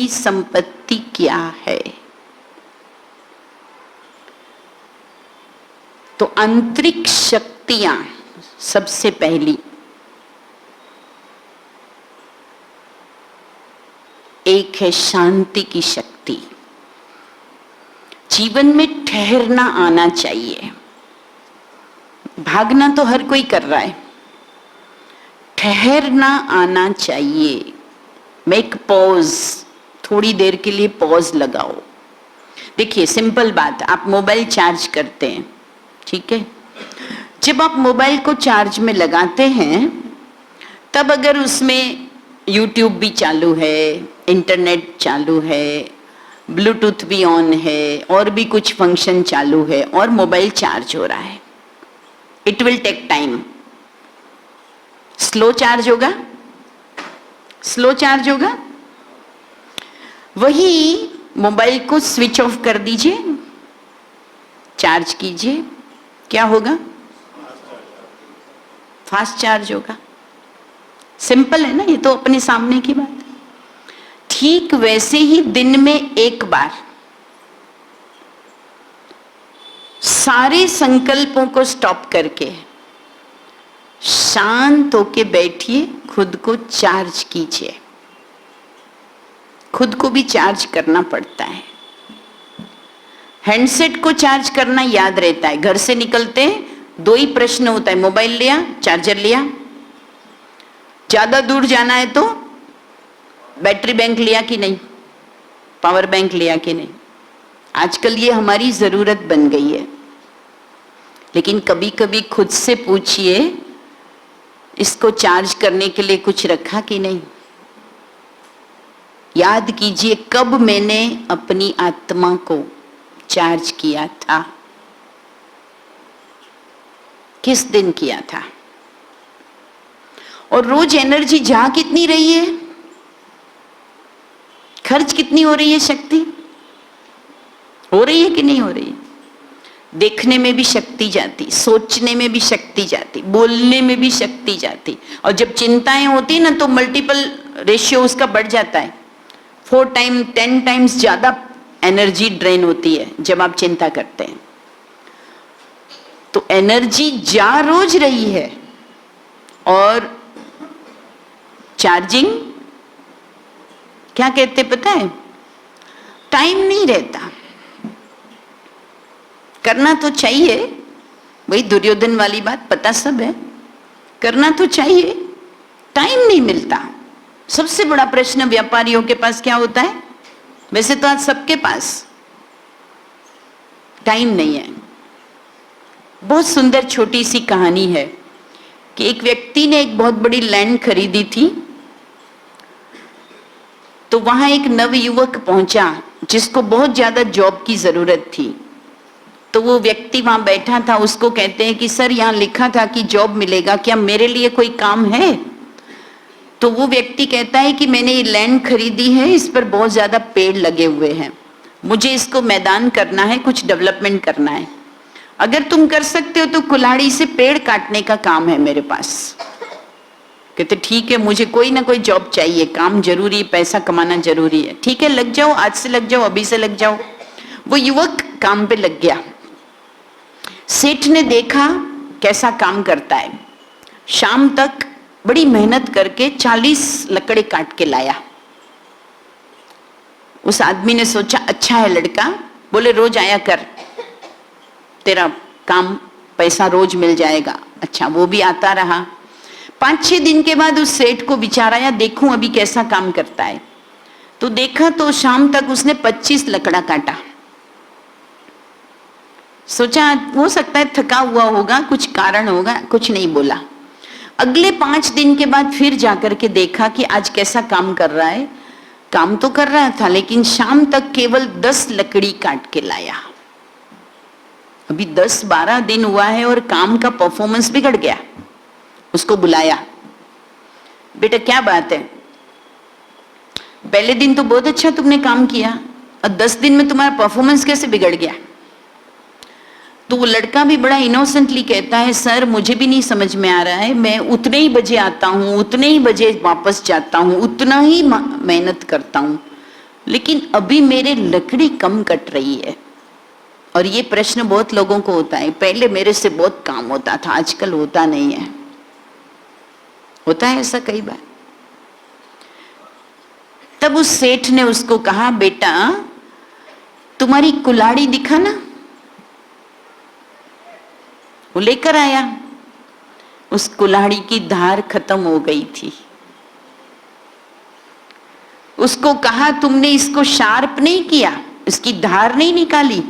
संपत्ति क्या है? तो आंतरिक शक्तियां सबसे पहली, एक है शांति की शक्ति। जीवन में ठहरना आना चाहिए। भागना तो हर कोई कर रहा है, ठहरना आना चाहिए। मेक पॉज, थोड़ी देर के लिए पॉज लगाओ। देखिए सिंपल बात, आप मोबाइल चार्ज करते हैं, ठीक है? जब आप मोबाइल को चार्ज में लगाते हैं तब अगर उसमें यूट्यूब भी चालू है, इंटरनेट चालू है, ब्लूटूथ भी ऑन है और भी कुछ फंक्शन चालू है और मोबाइल चार्ज हो रहा है, it will take time. Slow charge होगा, स्लो चार्ज होगा। वही मोबाइल को स्विच ऑफ कर दीजिए, चार्ज कीजिए, क्या होगा? फास्ट चार्ज होगा। सिंपल है ना, ये तो अपने सामने की बात है। ठीक वैसे ही दिन में एक बार सारे संकल्पों को स्टॉप करके शांत होके बैठिए, खुद को चार्ज कीजिए। खुद को भी चार्ज करना पड़ता है। हैंडसेट को चार्ज करना याद रहता है, घर से निकलते दो ही प्रश्न होता है, मोबाइल लिया, चार्जर लिया। ज्यादा दूर जाना है तो बैटरी बैंक लिया कि नहीं, पावर बैंक लिया कि नहीं। आजकल ये हमारी जरूरत बन गई है, लेकिन कभी कभी खुद से पूछिए, इसको चार्ज करने के लिए कुछ रखा कि नहीं। याद कीजिए कब मैंने अपनी आत्मा को चार्ज किया था, किस दिन किया था। और रोज एनर्जी जा कितनी रही है, खर्च कितनी हो रही है, शक्ति हो रही है कि नहीं हो रही है। देखने में भी शक्ति जाती, सोचने में भी शक्ति जाती, बोलने में भी शक्ति जाती। और जब चिंताएं होती ना तो मल्टीपल रेशियो उसका बढ़ जाता है, 4 टाइम 10 टाइम्स ज्यादा एनर्जी ड्रेन होती है जब आप चिंता करते हैं। तो एनर्जी जा रोज रही है और चार्जिंग क्या कहते पता है, टाइम नहीं रहता। करना तो चाहिए, वही दुर्योधन वाली बात, पता सब है, करना तो चाहिए, टाइम नहीं मिलता। सबसे बड़ा प्रश्न व्यापारियों के पास क्या होता है, वैसे तो आज सबके पास टाइम नहीं है। बहुत सुंदर छोटी सी कहानी है कि एक व्यक्ति ने एक बहुत बड़ी लैंड खरीदी थी। तो वहां एक नवयुवक पहुंचा जिसको बहुत ज्यादा जॉब की जरूरत थी। तो वो व्यक्ति वहां बैठा था, उसको कहते हैं कि सर यहाँ लिखा था कि जॉब मिलेगा, क्या मेरे लिए कोई काम है? तो वो व्यक्ति कहता है कि मैंने ये लैंड खरीदी है, इस पर बहुत ज्यादा पेड़ लगे हुए हैं, मुझे इसको मैदान करना है, कुछ डेवलपमेंट करना है। अगर तुम कर सकते हो तो कुल्हाड़ी से पेड़ काटने का काम है मेरे पास। कहते ठीक है, मुझे कोई ना कोई जॉब चाहिए, काम जरूरी, पैसा कमाना जरूरी है। ठीक है, लग जाओ, आज से लग जाओ, अभी से लग जाओ। वो युवक काम पे लग गया। सेठ ने देखा कैसा काम करता है, शाम तक बड़ी मेहनत करके 40 लकड़े काट के लाया। उस आदमी ने सोचा अच्छा है लड़का, बोले रोज आया कर, तेरा काम पैसा रोज मिल जाएगा। अच्छा, वो भी आता रहा। 5-6 दिन के बाद उस सेठ को विचार आया, देखूं अभी कैसा काम करता है। तो देखा तो शाम तक उसने 25 लकड़ा काटा। सोचा हो सकता है थका हुआ होगा, कुछ कारण होगा, कुछ नहीं बोला। अगले 5 दिन के बाद फिर जाकर के देखा कि आज कैसा काम कर रहा है। काम तो कर रहा था लेकिन शाम तक केवल 10 लकड़ी काट के लाया। अभी 10-12 दिन हुआ है और काम का परफॉर्मेंस बिगड़ गया। उसको बुलाया, बेटा क्या बात है, पहले दिन तो बहुत अच्छा तुमने काम किया और 10 दिन में तुम्हारा परफॉर्मेंस कैसे बिगड़ गया? तो वो लड़का भी बड़ा इनोसेंटली कहता है, सर मुझे भी नहीं समझ में आ रहा है, मैं उतने ही बजे आता हूँ, उतने ही बजे वापस जाता हूँ, उतना ही मेहनत करता हूँ, लेकिन अभी मेरे लकड़ी कम कट रही है। और ये प्रश्न बहुत लोगों को होता है, पहले मेरे से बहुत काम होता था, आजकल होता नहीं है। होता है ऐसा कई बार। तब उस सेठ ने उसको कहा, बेटा तुम्हारी कुल्हाड़ी दिखा ना। वो लेकर आया, उस कुल्हाड़ी की धार खत्म हो गई थी। उसको कहा, तुमने इसको शार्प नहीं किया, इसकी धार नहीं निकाली।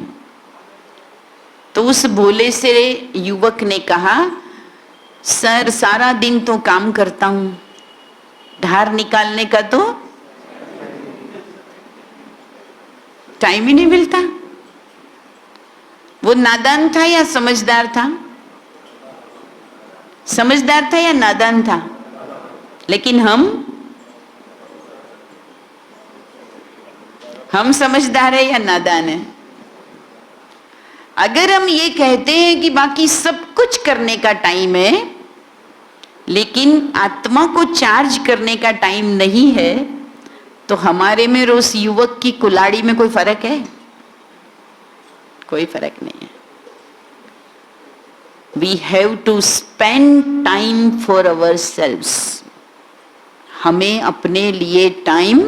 तो उस भोले से युवक ने कहा, सर सारा दिन तो काम करता हूं, धार निकालने का तो टाइम ही नहीं मिलता। वो नादान था या समझदार था? समझदार था या नादान था? लेकिन हम समझदार है या नादान है? अगर हम ये कहते हैं कि बाकी सब कुछ करने का टाइम है, लेकिन आत्मा को चार्ज करने का टाइम नहीं है, तो हमारे में और उस युवक की कुल्हाड़ी में कोई फर्क है? कोई फर्क नहीं है। We have to spend time for ourselves. हमें अपने लिए टाइम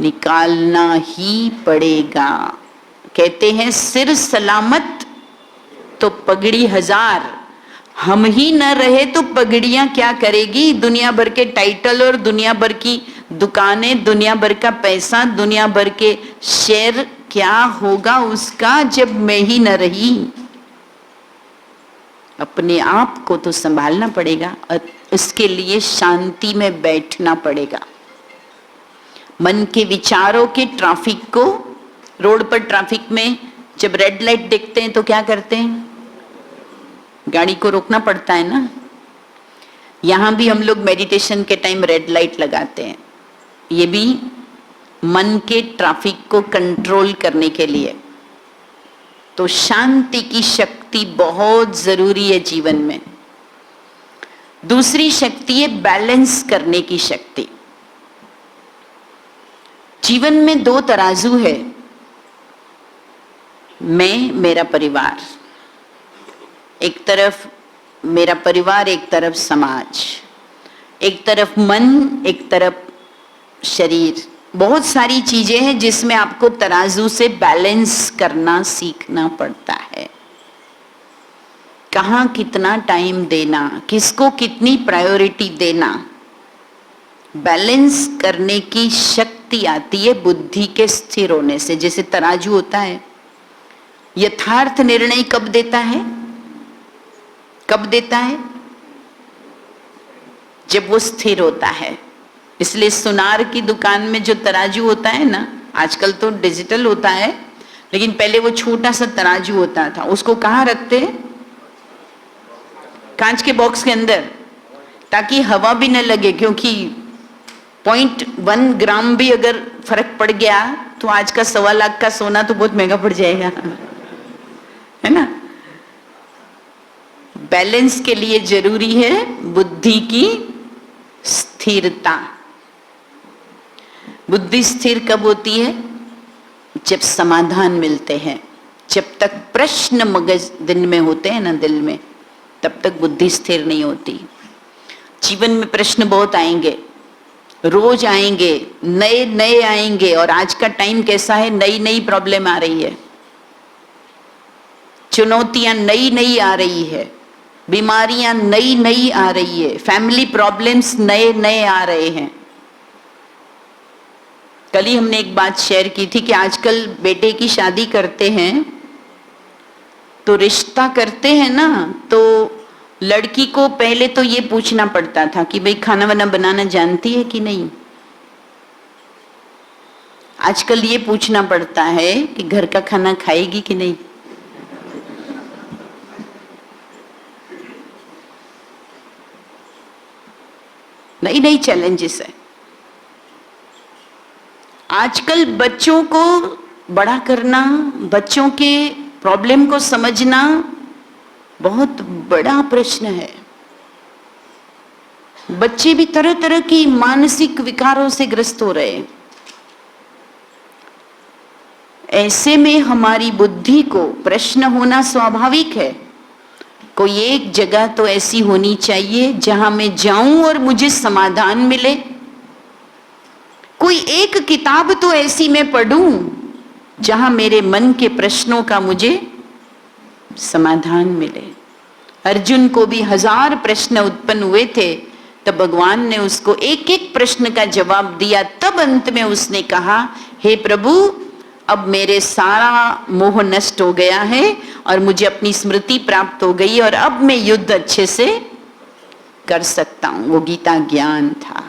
निकालना ही पड़ेगा। कहते हैं सिर सलामत तो पगड़ी हजार। हम ही न रहे तो पगड़ियां क्या करेगी? दुनिया भर के टाइटल और दुनिया भर की दुकानें, दुनिया भर का पैसा, दुनिया भर के शेयर, क्या होगा उसका जब मैं ही न रही? अपने आप को तो संभालना पड़ेगा और इसके लिए शांति में बैठना पड़ेगा। मन के विचारों के ट्रैफिक को, रोड पर ट्रैफिक में जब रेड लाइट देखते हैं तो क्या करते हैं? गाड़ी को रोकना पड़ता है ना। यहां भी हम लोग मेडिटेशन के टाइम रेड लाइट लगाते हैं, ये भी मन के ट्रैफिक को कंट्रोल करने के लिए। तो शांति की शक्ति बहुत जरूरी है जीवन में। दूसरी शक्ति है बैलेंस करने की शक्ति। जीवन में दो तराजू है, मैं, मेरा परिवार। एक तरफ मेरा परिवार, एक तरफ समाज, एक तरफ मन, एक तरफ शरीर। बहुत सारी चीजें हैं जिसमें आपको तराजू से बैलेंस करना सीखना पड़ता है। कहाँ कितना टाइम देना, किसको कितनी प्रायोरिटी देना, बैलेंस करने की शक्ति आती है बुद्धि के स्थिर होने से। जैसे तराजू होता है, यथार्थ निर्णय कब देता है? कब देता है? जब वो स्थिर होता है। इसलिए सुनार की दुकान में जो तराजू होता है ना, आजकल तो डिजिटल होता है, लेकिन पहले वो छोटा सा तराजू होता था। उसको कहाँ रखते हैं? कांच के बॉक्स के अंदर, ताकि हवा भी न लगे, क्योंकि 0.1 ग्राम भी अगर फर्क पड़ गया तो आज का 1.25 लाख का सोना तो बहुत महंगा पड़ जाएगा, है ना। बैलेंस के लिए जरूरी है बुद्धि की स्थिरता। बुद्धि स्थिर कब होती है? जब समाधान मिलते हैं। जब तक प्रश्न मगज दिन में होते हैं ना, दिल में, तब तक बुद्धि स्थिर नहीं होती। जीवन में प्रश्न बहुत आएंगे, रोज आएंगे, नए नए आएंगे। और आज का टाइम कैसा है, नई नई प्रॉब्लम आ रही है, चुनौतियां नई नई आ रही है, बीमारियां नई नई आ रही है, फैमिली प्रॉब्लम्स नए नए आ रहे हैं। कल ही हमने एक बात शेयर की थी कि आजकल बेटे की शादी करते हैं तो रिश्ता करते हैं ना, तो लड़की को पहले तो ये पूछना पड़ता था कि भाई खाना वाना बनाना जानती है कि नहीं। आजकल ये पूछना पड़ता है कि घर का खाना खाएगी कि नहीं। नई नई चैलेंजेस है। आजकल बच्चों को बड़ा करना, बच्चों के प्रॉब्लम को समझना बहुत बड़ा प्रश्न है। बच्चे भी तरह तरह की मानसिक विकारों से ग्रस्त हो रहे हैं। ऐसे में हमारी बुद्धि को प्रश्न होना स्वाभाविक है। कोई एक जगह तो ऐसी होनी चाहिए जहां मैं जाऊं और मुझे समाधान मिले। कोई एक किताब तो ऐसी मैं पढूं जहां मेरे मन के प्रश्नों का मुझे समाधान मिले। अर्जुन को भी 1000 प्रश्न उत्पन्न हुए थे, तब भगवान ने उसको एक एक प्रश्न का जवाब दिया। तब अंत में उसने कहा, हे प्रभु, अब मेरे सारा मोह नष्ट हो गया है और मुझे अपनी स्मृति प्राप्त हो गई और अब मैं युद्ध अच्छे से कर सकता हूं। वो गीता ज्ञान था।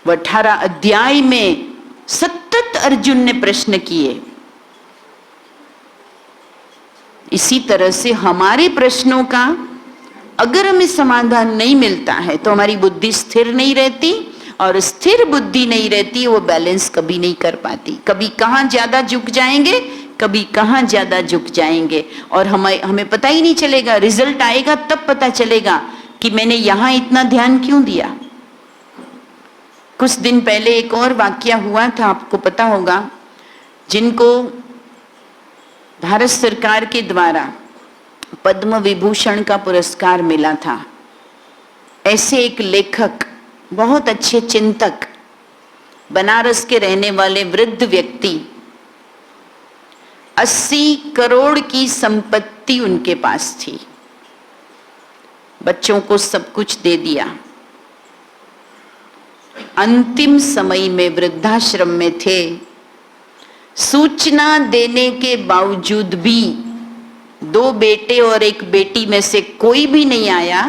वो 18 अध्याय में सतत अर्जुन ने प्रश्न किए। इसी तरह से हमारे प्रश्नों का अगर हमें समाधान नहीं मिलता है तो हमारी बुद्धि स्थिर नहीं रहती, और स्थिर बुद्धि नहीं रहती वो बैलेंस कभी नहीं कर पाती। कभी कहां ज्यादा झुक जाएंगे, कभी कहां ज्यादा झुक जाएंगे, और हमें पता ही नहीं चलेगा। रिजल्ट आएगा तब पता चलेगा कि मैंने यहां इतना ध्यान क्यों दिया। कुछ दिन पहले एक और वाकया हुआ था, आपको पता होगा, जिनको भारत सरकार के द्वारा पद्म विभूषण का पुरस्कार मिला था। ऐसे एक लेखक, बहुत अच्छे चिंतक, बनारस के रहने वाले वृद्ध व्यक्ति, 80 करोड़ की संपत्ति उनके पास थी। बच्चों को सब कुछ दे दिया। अंतिम समय में वृद्धाश्रम में थे। सूचना देने के बावजूद भी 2 बेटे और 1 बेटी में से कोई भी नहीं आया।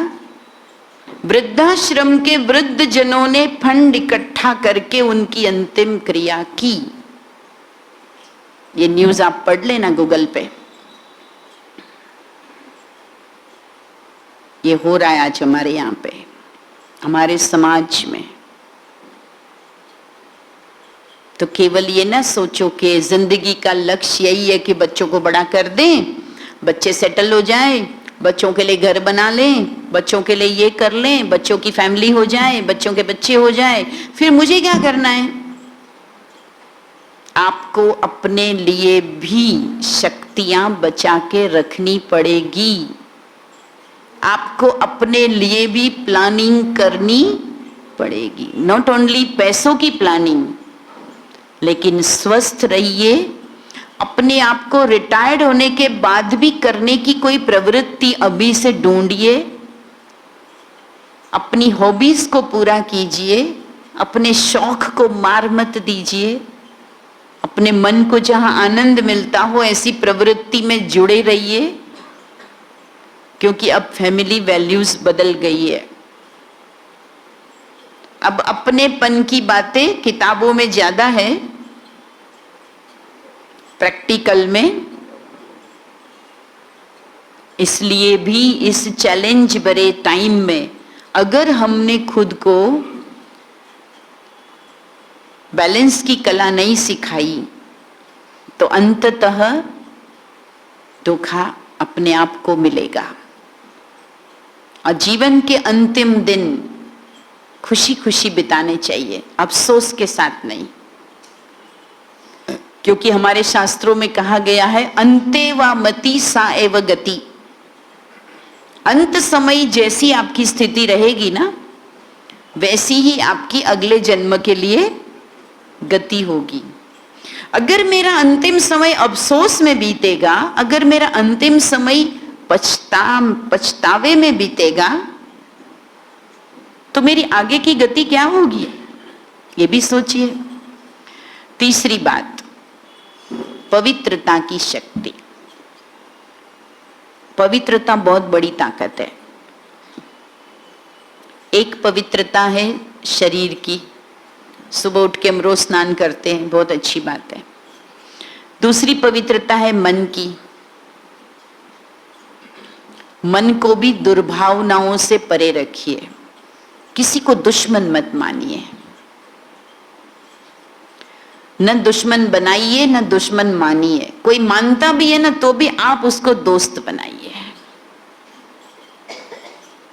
वृद्धाश्रम के वृद्ध जनों ने फंड इकट्ठा करके उनकी अंतिम क्रिया की। ये न्यूज आप पढ़ लेना गूगल पे। ये हो रहा है आज हमारे यहाँ पे, हमारे समाज में। तो केवल ये ना सोचो कि जिंदगी का लक्ष्य यही है कि बच्चों को बड़ा कर दें, बच्चे सेटल हो जाएं, बच्चों के लिए घर बना लें, बच्चों के लिए ये कर लें, बच्चों की फैमिली हो जाए, बच्चों के बच्चे हो जाए, फिर मुझे क्या करना है। आपको अपने लिए भी शक्तियां बचा के रखनी पड़ेगी। आपको अपने लिए भी प्लानिंग करनी पड़ेगी। नॉट ओनली पैसों की प्लानिंग, लेकिन स्वस्थ रहिए। अपने आप को रिटायर्ड होने के बाद भी करने की कोई प्रवृत्ति अभी से ढूंढिए। अपनी हॉबीज को पूरा कीजिए, अपने शौक को मार मत दीजिए। अपने मन को जहां आनंद मिलता हो ऐसी प्रवृत्ति में जुड़े रहिए, क्योंकि अब फैमिली वैल्यूज बदल गई है। अब अपनेपन की बातें किताबों में ज्यादा है, प्रैक्टिकल में। इसलिए भी इस चैलेंज भरे टाइम में अगर हमने खुद को बैलेंस की कला नहीं सिखाई तो अंततः धोखा अपने आप को मिलेगा। और जीवन के अंतिम दिन खुशी खुशी बिताने चाहिए, अफसोस के साथ नहीं। क्योंकि हमारे शास्त्रों में कहा गया है, अंते वा मति सा एव गति। अंत समय जैसी आपकी स्थिति रहेगी ना, वैसी ही आपकी अगले जन्म के लिए गति होगी। अगर मेरा अंतिम समय अफसोस में बीतेगा, अगर मेरा अंतिम समय पछतावे में बीतेगा, तो मेरी आगे की गति क्या होगी, ये भी सोचिए। तीसरी बात, पवित्रता की शक्ति। पवित्रता बहुत बड़ी ताकत है। एक पवित्रता है शरीर की, सुबह उठ के हम रोज स्नान करते हैं, बहुत अच्छी बात है। दूसरी पवित्रता है मन की। मन को भी दुर्भावनाओं से परे रखिए, किसी को दुश्मन मत मानिए। न दुश्मन बनाइए न दुश्मन मानिए। कोई मानता भी है ना तो भी आप उसको दोस्त बनाइए।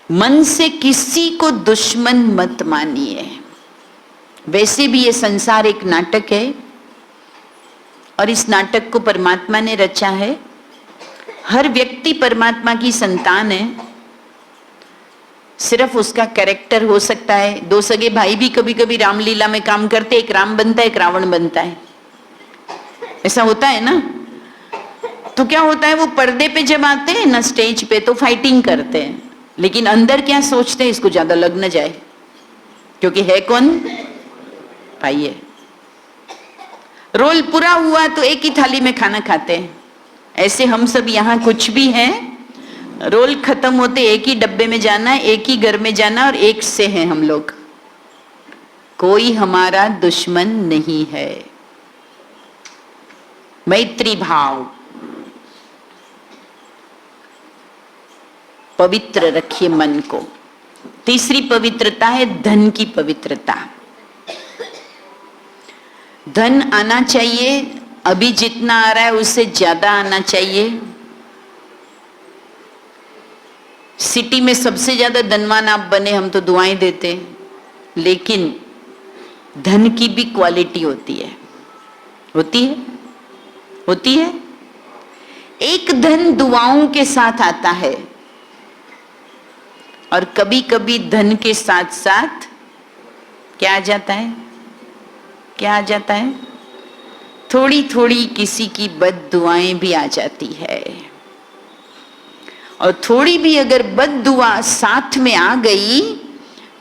मन से किसी को दुश्मन मत मानिए। वैसे भी ये संसार एक नाटक है। और इस नाटक को परमात्मा ने रचा है। हर व्यक्ति परमात्मा की संतान है, सिर्फ उसका कैरेक्टर हो सकता है। दो सगे भाई भी कभी कभी रामलीला में काम करते, एक राम बनता है एक रावण बनता है, ऐसा होता है ना। तो क्या होता है, वो पर्दे पे जब आते हैं ना स्टेज पे तो फाइटिंग करते हैं, लेकिन अंदर क्या सोचते हैं, इसको ज्यादा लग न जाए, क्योंकि है कौन, भाई है। रोल पूरा हुआ तो एक ही थाली में खाना खाते हैं। ऐसे हम सब यहाँ कुछ भी हैं, रोल खत्म होते एक ही डब्बे में जाना है, एक ही घर में जाना, और एक से हैं हम लोग। कोई हमारा दुश्मन नहीं है। मैत्री भाव पवित्र रखिए मन को। तीसरी पवित्रता है धन की पवित्रता। धन आना चाहिए, अभी जितना आ रहा है उससे ज्यादा आना चाहिए। सिटी में सबसे ज्यादा धनवान आप बने, हम तो दुआएं देते हैं, लेकिन धन की भी क्वालिटी होती है, होती है, होती है। एक धन दुआओं के साथ आता है, और कभी कभी धन के साथ साथ क्या आ जाता है, क्या आ जाता है, थोड़ी थोड़ी किसी की बद दुआएं भी आ जाती है। और थोड़ी भी अगर बद दुआ साथ में आ गई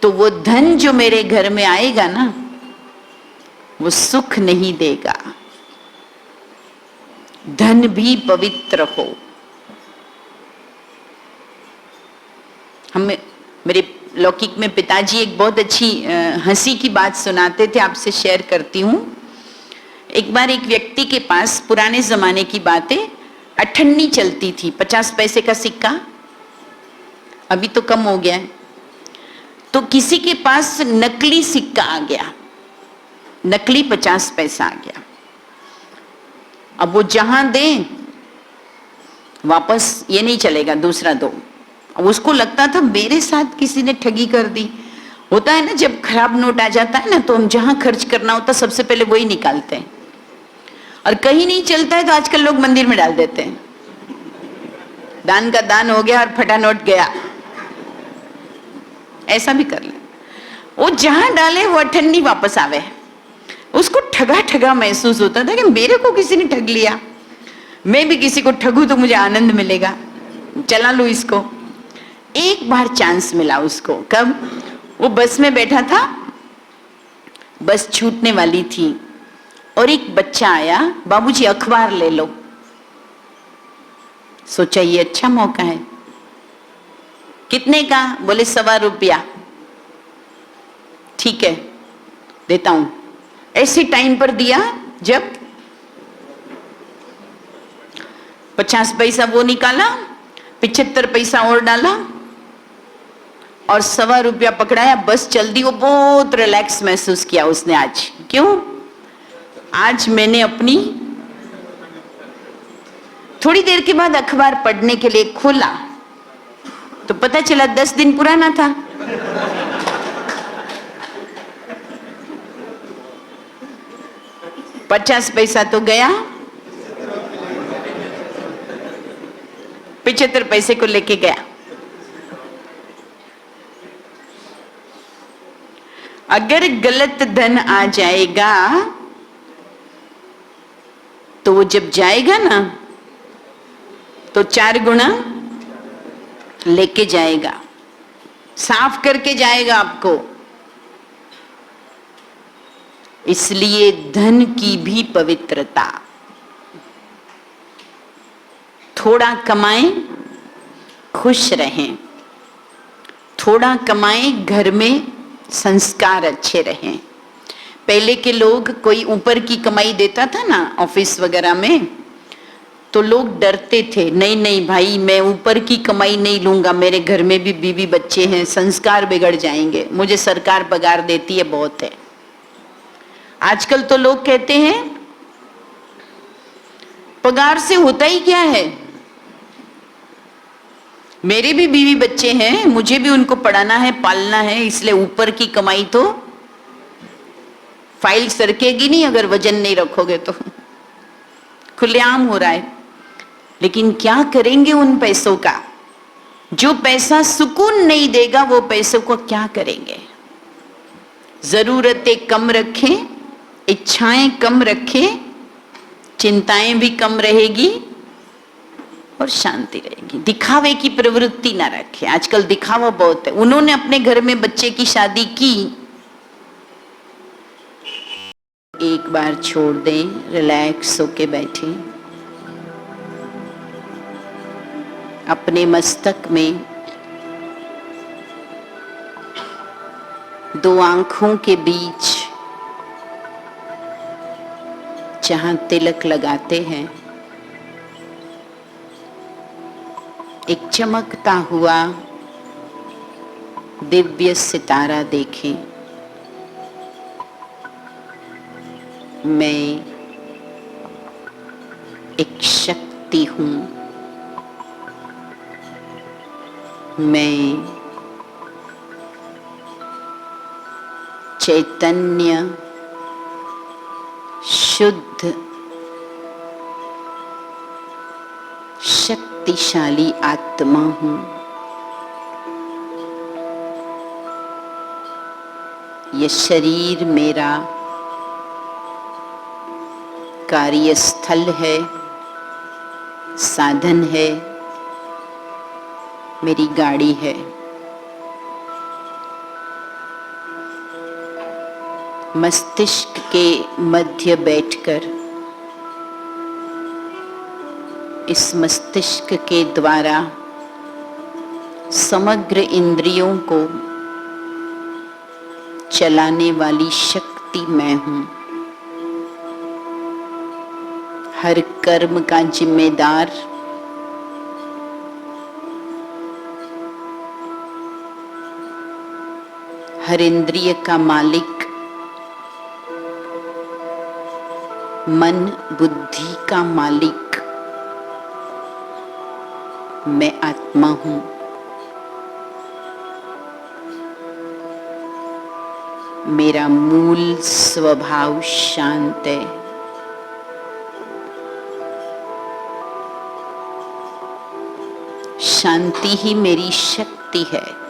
तो वो धन जो मेरे घर में आएगा ना, वो सुख नहीं देगा। धन भी पवित्र हो। हमें मेरे लौकिक में पिताजी एक बहुत अच्छी हंसी की बात सुनाते थे, आपसे शेयर करती हूँ। एक बार एक व्यक्ति के पास, पुराने जमाने की बातें, अठन्नी चलती थी, 50 पैसे का सिक्का, अभी तो कम हो गया है। तो किसी के पास नकली सिक्का आ गया, नकली 50 पैसा आ गया। अब वो जहां दे वापस ये नहीं चलेगा, दूसरा दो। अब उसको लगता था मेरे साथ किसी ने ठगी कर दी। होता है ना, जब खराब नोट आ जाता है ना, तो हम जहां खर्च करना होता सबसे पहले वही निकालते हैं, और कहीं नहीं चलता है तो आजकल लोग मंदिर में डाल देते हैं। दान का दान हो गया और फटा नोट गया, ऐसा भी कर ले। वो जहां डाले वो अठन्नी वापस आवे। उसको ठगा ठगा महसूस होता था कि मेरे को किसी ने ठग लिया, मैं भी किसी को ठगूं तो मुझे आनंद मिलेगा, चला लूं इसको। एक बार चांस मिला उसको, कब, वो बस में बैठा था, बस छूटने वाली थी, और एक बच्चा आया, बाबूजी अखबार ले लो। सोचा ये अच्छा मौका है। कितने का, बोले 1.25 रुपया। ठीक है देता हूं। ऐसे टाइम पर दिया जब 50 पैसा वो निकाला, 75 पैसा और डाला, और 1.25 रुपया पकड़ाया, बस चल दी। वो बहुत रिलैक्स महसूस किया उसने आज। क्यों? आज मैंने अपनी, थोड़ी देर के बाद अखबार पढ़ने के लिए खोला तो पता चला 10 दिन पुराना था। पचास पैसा तो गया, 75 पैसे को लेके गया। अगर गलत धन आ जाएगा तो वो जब जाएगा ना तो 4 गुना लेके जाएगा, साफ करके जाएगा आपको। इसलिए धन की भी पवित्रता। थोड़ा कमाएं, खुश रहें, थोड़ा कमाएं, घर में संस्कार अच्छे रहें। पहले के लोग, कोई ऊपर की कमाई देता था ना ऑफिस वगैरह में, तो लोग डरते थे, नहीं नहीं भाई मैं ऊपर की कमाई नहीं लूंगा, मेरे घर में भी बीवी बच्चे हैं, संस्कार बिगड़ जाएंगे, मुझे सरकार पगार देती है बहुत है। आजकल तो लोग कहते हैं पगार से होता ही क्या है, मेरे भी बीवी बच्चे हैं, मुझे भी उनको पढ़ाना है, पालना है, इसलिए ऊपर की कमाई तो फाइल सरकेगी नहीं अगर वजन नहीं रखोगे तो। खुलेआम हो रहा है। लेकिन क्या करेंगे उन पैसों का? जो पैसा सुकून नहीं देगा वो पैसों को क्या करेंगे? जरूरतें कम रखें, इच्छाएं कम रखें, चिंताएं भी कम रहेगी और शांति रहेगी। दिखावे की प्रवृत्ति ना रखें। आजकल दिखावा बहुत है। उन्होंने अपने घर में बच्चे की शादी की, एक बार छोड़ दें, रिलैक्स होके बैठे, अपने मस्तक में दो आंखों के बीच जहां तिलक लगाते हैं, एक चमकता हुआ दिव्य सितारा देखें। मैं एक शक्ति हूं, मैं चैतन्य शुद्ध शक्तिशाली आत्मा हूं। यह शरीर मेरा कार्यस्थल है, साधन है, मेरी गाड़ी है। मस्तिष्क के मध्य बैठकर इस मस्तिष्क के द्वारा समग्र इंद्रियों को चलाने वाली शक्ति मैं हूं। हर कर्म का जिम्मेदार हर इंद्रिय का मालिक मन बुद्धि का मालिक मैं आत्मा हूं। मेरा मूल स्वभाव शांत है। शांति ही मेरी शक्ति है।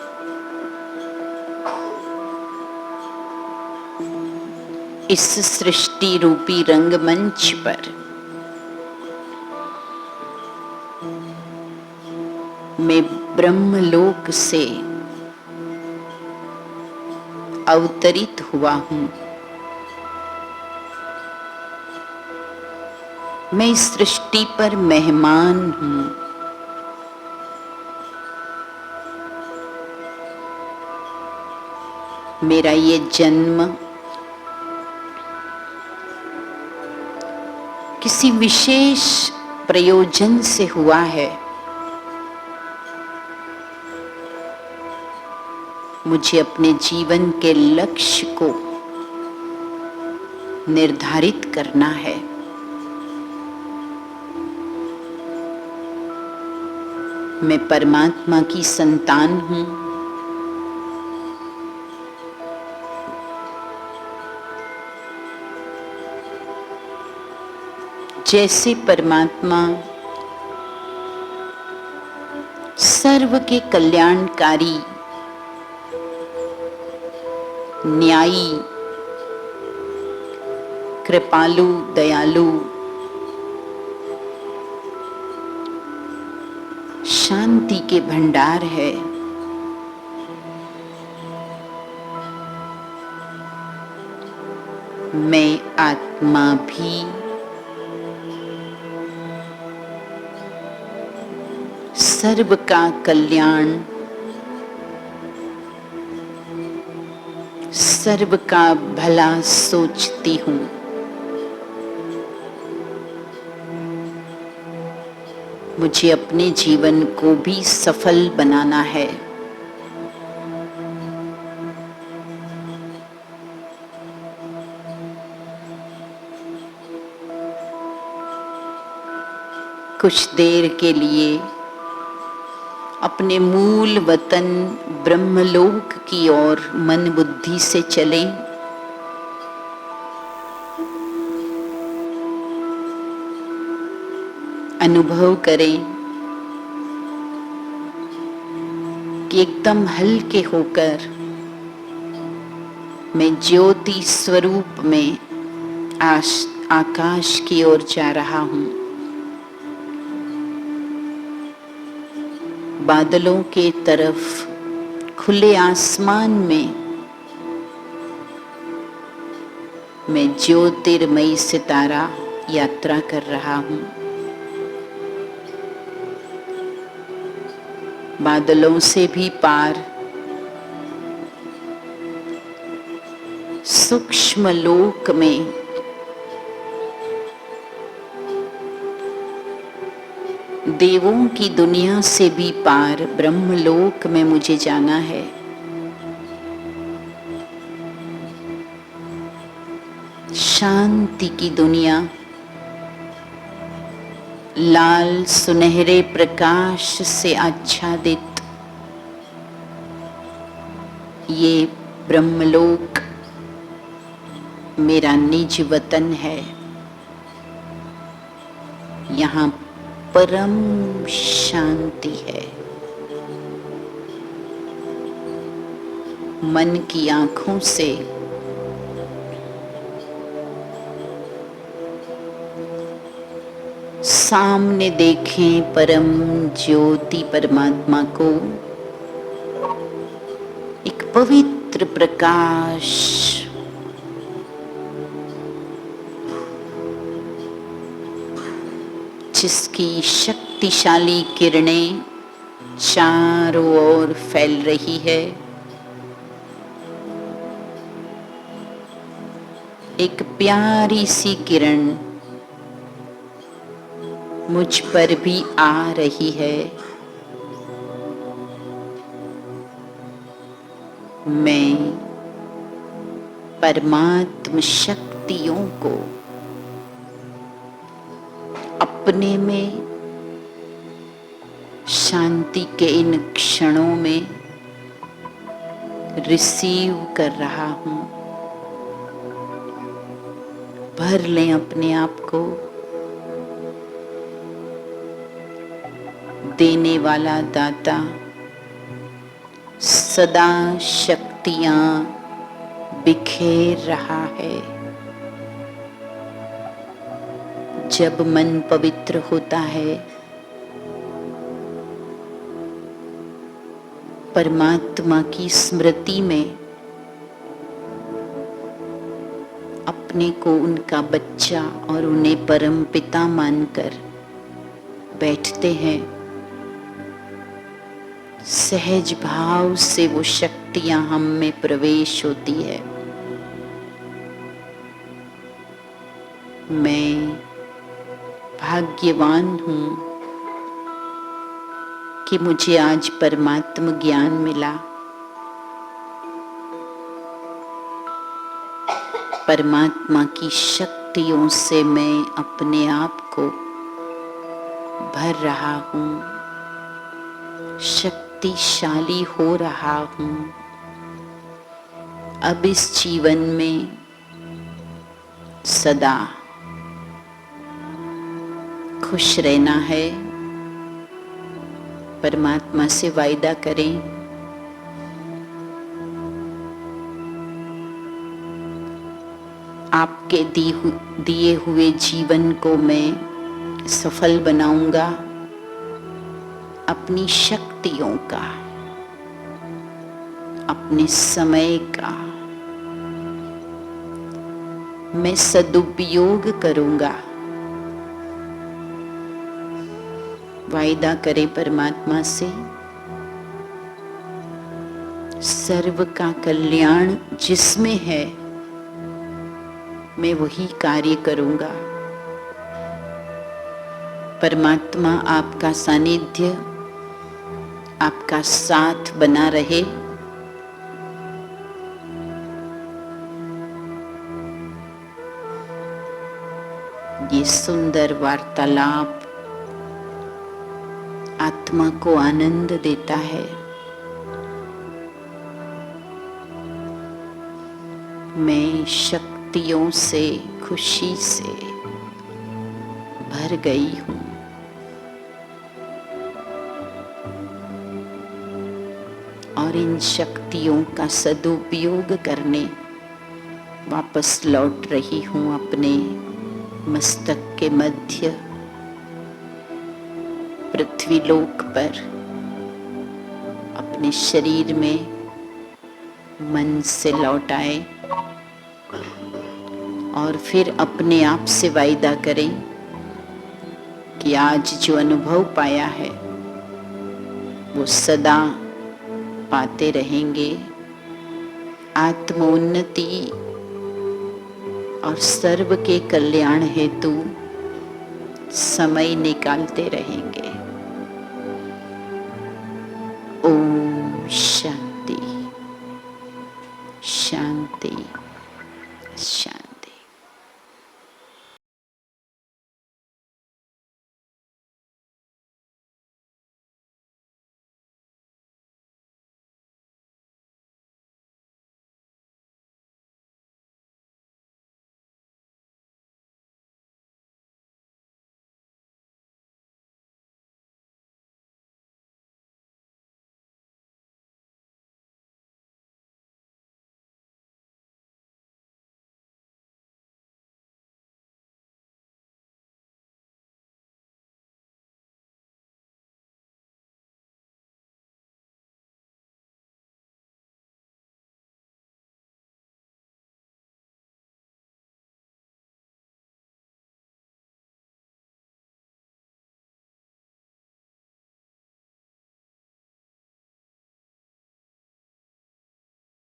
इस सृष्टि रूपी रंगमंच पर मैं ब्रह्मलोक से अवतरित हुआ हूं। मैं इस सृष्टि पर मेहमान हूं। मेरा ये जन्म किसी विशेष प्रयोजन से हुआ है। मुझे अपने जीवन के लक्ष्य को निर्धारित करना है। मैं परमात्मा की संतान हूं। जैसे परमात्मा सर्व के कल्याणकारी, न्यायी, कृपालु, दयालु, शांति के भंडार है, मैं आत्मा भी सर्व का कल्याण, सर्व का भला सोचती हूं। मुझे अपने जीवन को भी सफल बनाना है। कुछ देर के लिए अपने मूल वतन ब्रह्मलोक की ओर मन बुद्धि से चलें। अनुभव करें कि एकदम हल्के होकर मैं ज्योति स्वरूप में आकाश की ओर जा रहा हूं। बादलों के तरफ खुले आसमान में मैं ज्योतिर्मयी सितारा यात्रा कर रहा हूं। बादलों से भी पार सूक्ष्म लोक में देवों की दुनिया से भी पार ब्रह्मलोक में मुझे जाना है। शांति की दुनिया, लाल सुनहरे प्रकाश से आच्छादित ये ब्रह्मलोक मेरा निज वतन है। यहाँ परम शांति है। मन की आंखों से सामने देखें परम ज्योति परमात्मा को, एक पवित्र प्रकाश जिसकी शक्तिशाली किरणें चारों ओर फैल रही है। एक प्यारी सी किरण मुझ पर भी आ रही है। मैं परमात्म शक्तियों को अपने में शांति के इन क्षणों में रिसीव कर रहा हूं। भर लें अपने आप को। देने वाला दाता सदा शक्तियां बिखेर रहा है। जब मन पवित्र होता है, परमात्मा की स्मृति में अपने को उनका बच्चा और उन्हें परम पिता मानकर बैठते हैं, सहज भाव से वो शक्तियां हम में प्रवेश होती है। मैं भाग्यवान हूं कि मुझे आज परमात्म ज्ञान मिला। परमात्मा की शक्तियों से मैं अपने आप को भर रहा हूं, शक्तिशाली हो रहा हूं। अब इस जीवन में सदा खुश रहना है। परमात्मा से वायदा करें, आपके दिए हुए जीवन को मैं सफल बनाऊंगा। अपनी शक्तियों का, अपने समय का मैं सदुपयोग करूंगा। वायदा करें परमात्मा से, सर्व का कल्याण जिसमें है मैं वही कार्य करूंगा। परमात्मा आपका सानिध्य, आपका साथ बना रहे। ये सुंदर वार्तालाप आत्मा को आनंद देता है। मैं शक्तियों से, खुशी से भर गई हूँ। और इन शक्तियों का सदुपयोग करने वापस लौट रही हूँ अपने मस्तक के मध्य पृथ्वीलोक पर, अपने शरीर में मन से लौट आए और फिर अपने आप से वायदा करें कि आज जो अनुभव पाया है वो सदा पाते रहेंगे। आत्मोन्नति और सर्व के कल्याण हेतु समय निकालते रहेंगे। ओम